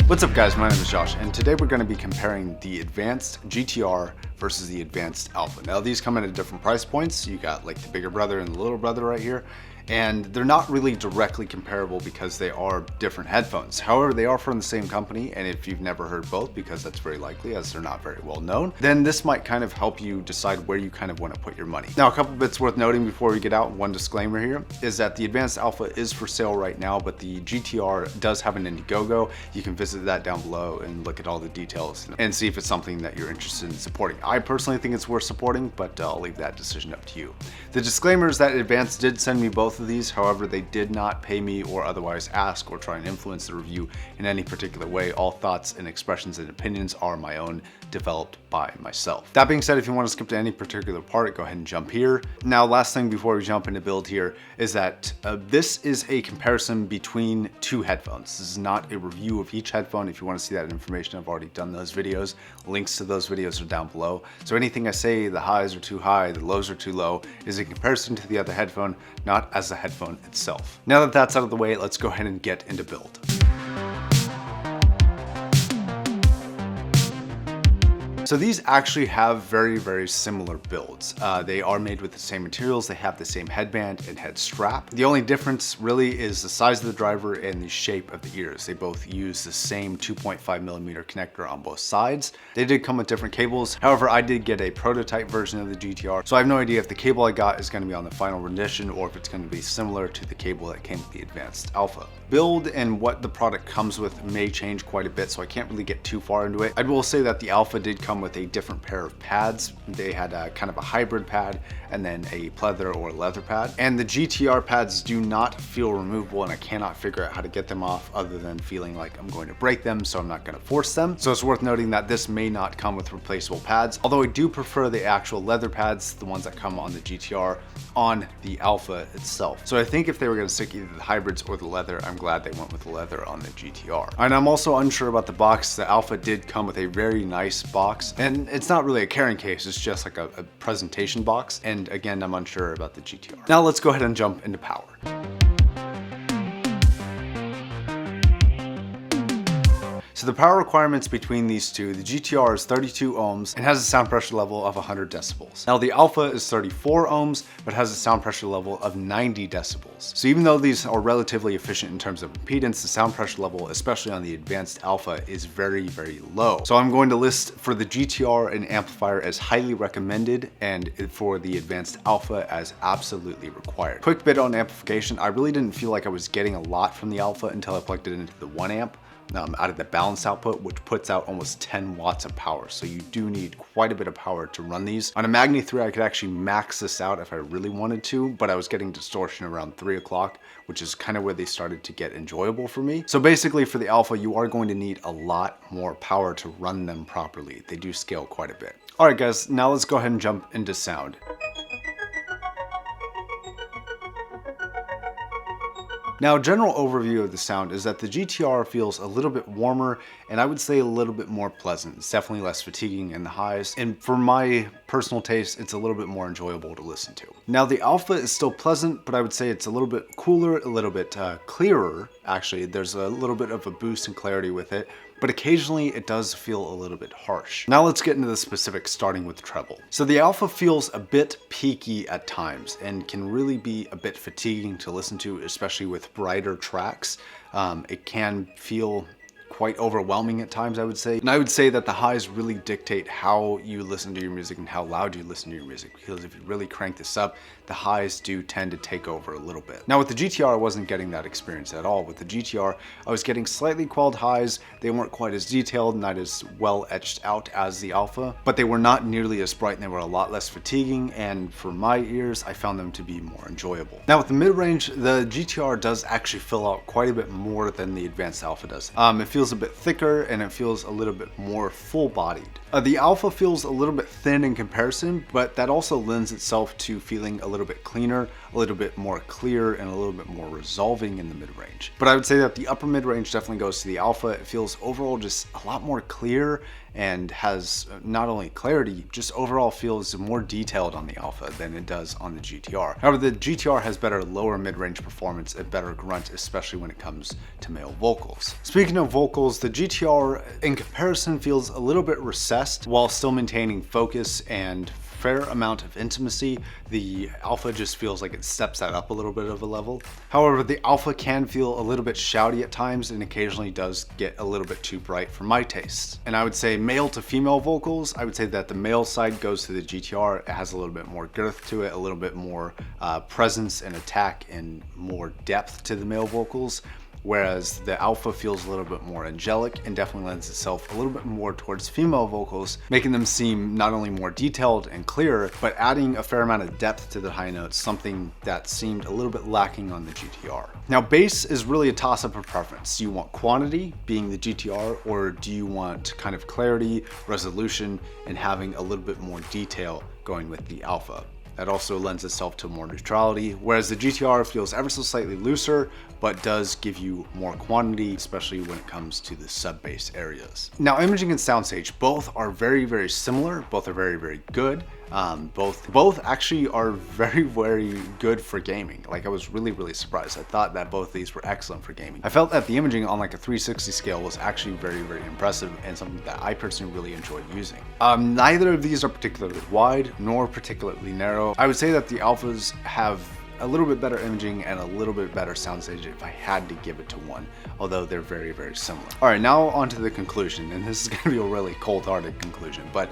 What's up guys, my name is Josh, and today we're going to be comparing the Advanced GTR versus the Advanced Alpha. Now these come in at different price points. You got like the bigger brother and the little brother right here, and they're not really directly comparable because they are different headphones. However, they are from the same company, and if you've never heard both, because that's very likely as they're not very well known, then this might kind of help you decide where you kind of want to put your money. Now a couple bits worth noting before we get out, one disclaimer here, is that the Advanced Alpha is for sale right now, but the GTR does have an Indiegogo. You can visit that down below and look at all the details and see if it's something that you're interested in supporting. I personally think it's worth supporting, but I'll leave that decision up to you. The disclaimer is that Advanced did send me both of these. However, they did not pay me or otherwise ask or try and influence the review in any particular way. All thoughts and expressions and opinions are my own, developed by myself. That being said, if you want to skip to any particular part, go ahead and jump here. Now, last thing before we jump into build here is that this is a comparison between two headphones. This is not a review of each headphone. If you want to see that information, I've already done those videos. Links to those videos are down below. So anything I say, the highs are too high, the lows are too low, is a comparison to the other headphone, not as the headphone itself. Now that that's out of the way, let's go ahead and get into build. So these actually have very, very similar builds. They are made with the same materials, they have the same headband and head strap. The only difference really is the size of the driver and the shape of the ears. They both use the same 2.5mm connector on both sides. They did come with different cables. However, I did get a prototype version of the GTR, so I have no idea if the cable I got is going to be on the final rendition or if it's going to be similar to the cable that came with the Advanced Alpha. Build and what the product comes with may change quite a bit, so I can't really get too far into it. I will say that the Alpha did come with a different pair of pads. They had a kind of a hybrid pad and then a pleather or leather pad. And the GTR pads do not feel removable, and I cannot figure out how to get them off other than feeling like I'm going to break them, so I'm not going to force them. So it's worth noting that this may not come with replaceable pads, although I do prefer the actual leather pads, the ones that come on the GTR, on the Alpha itself. So I think if they were going to stick either the hybrids or the leather, I'm glad they went with the leather on the GTR. And I'm also unsure about the box. The Alpha did come with a very nice box, and it's not really a carrying case, it's just like a presentation box. And again, I'm unsure about the GTR. Now let's go ahead and jump into power. So the power requirements between these two, the GTR is 32 ohms and has a sound pressure level of 100 decibels. Now the Alpha is 34 ohms, but has a sound pressure level of 90 decibels. So even though these are relatively efficient in terms of impedance, the sound pressure level, especially on the Advanced Alpha, is very, very low. So I'm going to list for the GTR an amplifier as highly recommended and for the Advanced Alpha as absolutely required. Quick bit on amplification, I really didn't feel like I was getting a lot from the Alpha until I plugged it into the 1 amp. Out of the balanced output, which puts out almost 10 watts of power. So you do need quite a bit of power to run these. On a Magni 3, I could actually max this out if I really wanted to, but I was getting distortion around 3 o'clock, which is kind of where they started to get enjoyable for me. So basically for the Alpha, you are going to need a lot more power to run them properly. They do scale quite a bit. All right, guys, now let's go ahead and jump into sound. Now, a general overview of the sound is that the GTR feels a little bit warmer and I would say a little bit more pleasant. It's definitely less fatiguing in the highs, and for my personal taste, it's a little bit more enjoyable to listen to. Now, the Alpha is still pleasant, but I would say it's a little bit cooler, a little bit clearer. Actually, there's a little bit of a boost in clarity with it, but occasionally it does feel a little bit harsh. Now let's get into the specifics, starting with treble. So the Alpha feels a bit peaky at times and can really be a bit fatiguing to listen to, especially with brighter tracks. It can feel quite overwhelming at times, I would say. And I would say that the highs really dictate how you listen to your music and how loud you listen to your music, because if you really crank this up, the highs do tend to take over a little bit. Now with the GTR, I wasn't getting that experience at all. With the GTR, I was getting slightly quelled highs. They weren't quite as detailed, not as well etched out as the Alpha, but they were not nearly as bright and they were a lot less fatiguing, and for my ears, I found them to be more enjoyable. Now with the mid-range, the GTR does actually fill out quite a bit more than the Advanced Alpha does. It feels a bit thicker and it feels a little bit more full-bodied. The Alpha feels a little bit thin in comparison, but that also lends itself to feeling a little bit cleaner. a little bit more clear and a little bit more resolving in the mid-range. But I would say that the upper mid-range definitely goes to the Alpha. It feels overall just a lot more clear and has not only clarity, just overall feels more detailed on the Alpha than it does on the GTR. However, the GTR has better lower mid-range performance and better grunt, especially when it comes to male vocals. Speaking of vocals, the GTR in comparison feels a little bit recessed while still maintaining focus and fair amount of intimacy. The Alpha just feels like it steps that up a little bit of a level. However, the Alpha can feel a little bit shouty at times and occasionally does get a little bit too bright for my tastes. And I would say male to female vocals, I would say that the male side goes to the GTR. It has a little bit more girth to it, a little bit more presence and attack and more depth to the male vocals. Whereas the Alpha feels a little bit more angelic and definitely lends itself a little bit more towards female vocals, making them seem not only more detailed and clear, but adding a fair amount of depth to the high notes, something that seemed a little bit lacking on the GTR. Now, bass is really a toss-up of preference. Do you want quantity, being the GTR, or do you want kind of clarity, resolution, and having a little bit more detail going with the Alpha? That also lends itself to more neutrality, whereas the GTR feels ever so slightly looser, but does give you more quantity, especially when it comes to the sub-bass areas. Now, imaging and soundstage, both are very, very similar. Both are very, very good. Both actually are very, very good for gaming. Like, I was really, really surprised. I thought that both of these were excellent for gaming. I felt that the imaging on like a 360 scale was actually very, very impressive and something that I personally really enjoyed using. Neither of these are particularly wide nor particularly narrow. I would say that the Alphas have a little bit better imaging and a little bit better soundstage if I had to give it to one, although they're very, very similar. All right, now on to the conclusion, and this is gonna be a really cold-hearted conclusion, but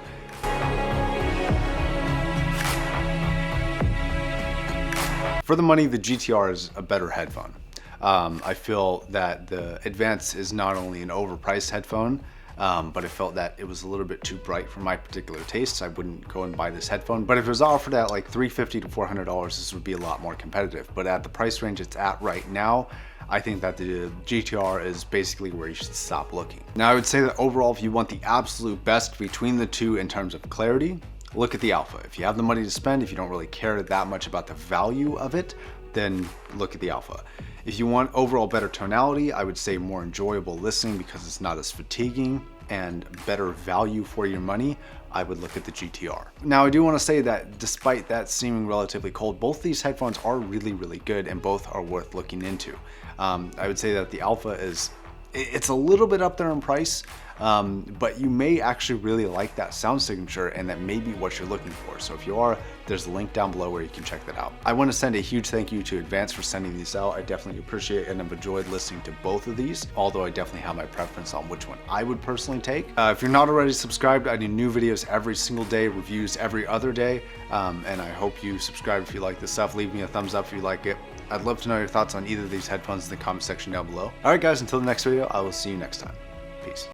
for the money, the GTR is a better headphone. I feel that the Advanced is not only an overpriced headphone, but I felt that it was a little bit too bright for my particular tastes. I wouldn't go and buy this headphone, but if it was offered at like $350 to $400, this would be a lot more competitive. But at the price range it's at right now, I think that the GTR is basically where you should stop looking. Now, I would say that overall, if you want the absolute best between the two in terms of clarity, look at the Alpha. If you have the money to spend, if you don't really care that much about the value of it, then look at the Alpha. If you want overall better tonality, I would say more enjoyable listening because it's not as fatiguing and better value for your money, I would look at the GTR. Now, I do want to say that despite that seeming relatively cold, both these headphones are really, really good and both are worth looking into. I would say that the Alpha it's a little bit up there in price, but you may actually really like that sound signature and that may be what you're looking for. So if you are, there's a link down below where you can check that out. I want to send a huge thank you to Advanced for sending these out. I definitely appreciate it and I've enjoyed listening to both of these, although I definitely have my preference on which one I would personally take. If you're not already subscribed, I do new videos every single day, reviews every other day, and I hope you subscribe if you like this stuff. Leave me a thumbs up if you like it. I'd love to know your thoughts on either of these headphones in the comment section down below. All right, guys, until the next video, I will see you next time. Peace.